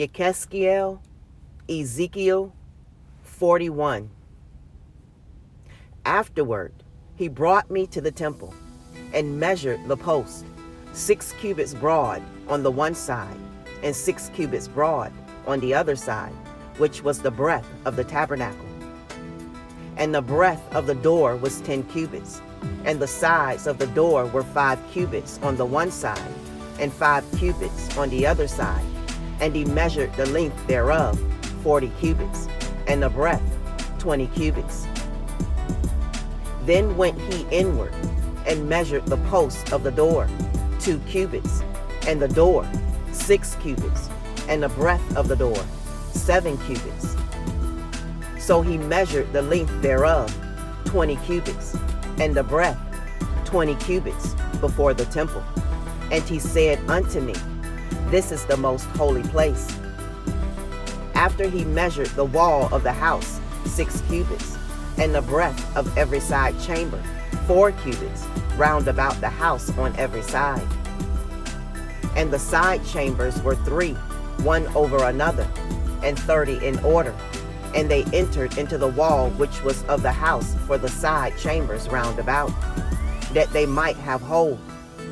YECHEZQ'EL, Ezekiel 41. Afterward, he brought me to the temple and measured the post, 6 cubits broad on the one side, and 6 cubits broad on the other side, which was the breadth of the tabernacle. And the breadth of the door was 10 cubits, and the sides of the door were 5 cubits on the one side, and 5 cubits on the other side. And he measured the length thereof, 40 cubits, and the breadth, 20 cubits. Then went he inward, and measured the post of the door, 2 cubits, and the door, 6 cubits, and the breadth of the door, 7 cubits. So he measured the length thereof, 20 cubits, and the breadth, 20 cubits, before the temple. And he said unto me, This is the most holy place. After he measured the wall of the house, 6 cubits, and the breadth of every side chamber, 4 cubits, round about the house on every side. And the side chambers were 3, one over another, and 30 in order. And they entered into the wall which was of the house for the side chambers round about, that they might have hold,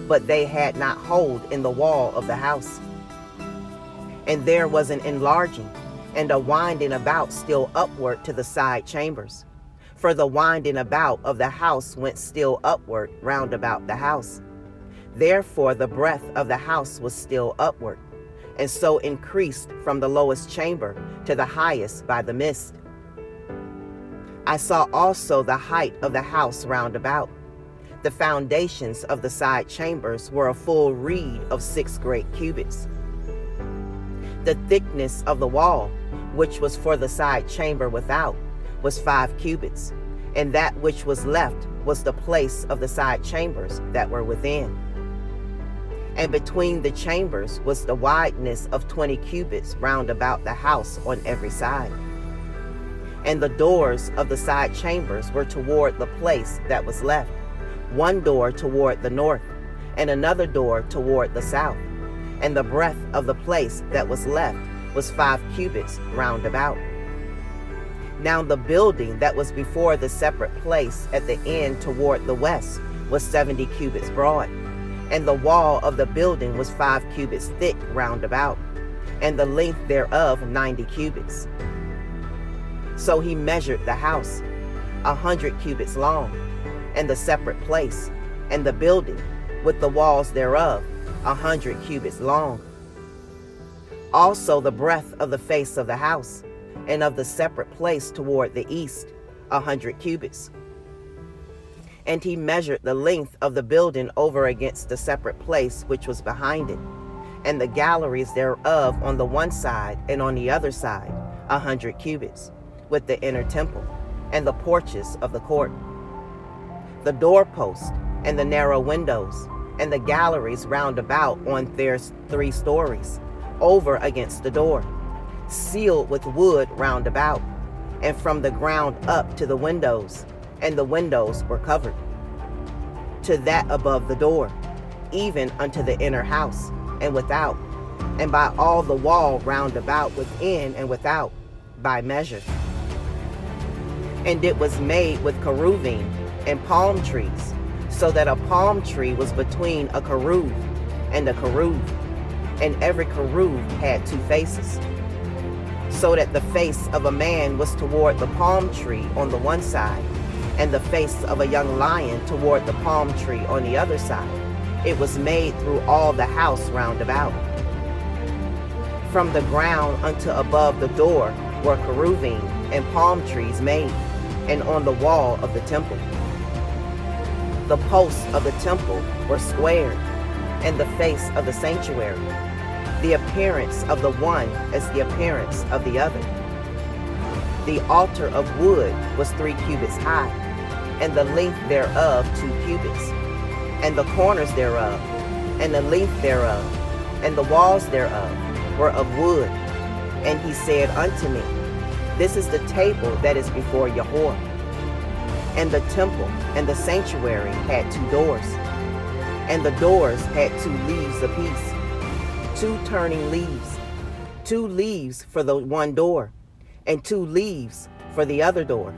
but they had not hold in the wall of the house. And there was an enlarging and a winding about still upward to the side chambers. For the winding about of the house went still upward round about the house. Therefore the breadth of the house was still upward, and so increased from the lowest chamber to the highest by the mist. I saw also the height of the house round about. The foundations of the side chambers were a full reed of 6 great cubits. The thickness of the wall, which was for the side chamber without, was 5 cubits, and that which was left was the place of the side chambers that were within. And between the chambers was the wideness of 20 cubits round about the house on every side. And the doors of the side chambers were toward the place that was left, one door toward the north, and another door toward the south. And the breadth of the place that was left was 5 cubits round about. Now the building that was before the separate place at the end toward the west was 70 cubits broad, and the wall of the building was 5 cubits thick round about, and the length thereof 90 cubits. So he measured the house, 100 cubits long, and the separate place, and the building, with the walls thereof, 100 cubits long. Also the breadth of the face of the house, and of the separate place toward the east, 100 cubits. And he measured the length of the building over against the separate place which was behind it, and the galleries thereof on the one side and on the other side, 100 cubits, with the inner temple, and the porches of the court. The doorpost, and the narrow windows, and the galleries round about on their 3 stories, over against the door, sealed with wood round about, and from the ground up to the windows, and the windows were covered, to that above the door, even unto the inner house, and without, and by all the wall round about within and without, by measure. And it was made with cherubim and palm trees, so that a palm tree was between a cherub and a cherub, and every cherub had 2 faces, so that the face of a man was toward the palm tree on the one side, and the face of a young lion toward the palm tree on the other side. It was made through all the house round about. From the ground unto above the door were cherubim and palm trees made, and on the wall of the temple. The posts of the temple were squared, and the face of the sanctuary, the appearance of the one as the appearance of the other. The altar of wood was 3 cubits high, and the length thereof 2 cubits, and the corners thereof, and the length thereof, and the walls thereof were of wood. And he said unto me, This is the table that is before Yahweh. And the temple and the sanctuary had 2 doors, and the doors had 2 leaves apiece, 2 turning leaves, 2 leaves for the one door, and 2 leaves for the other door.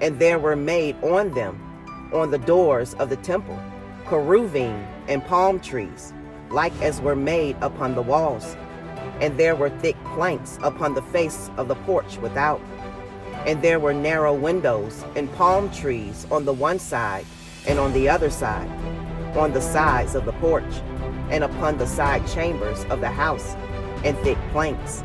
And there were made on them, on the doors of the temple, cherubim and palm trees, like as were made upon the walls. And there were thick planks upon the face of the porch without. And there were narrow windows and palm trees on the one side and on the other side, on the sides of the porch, and upon the side chambers of the house, and thick planks.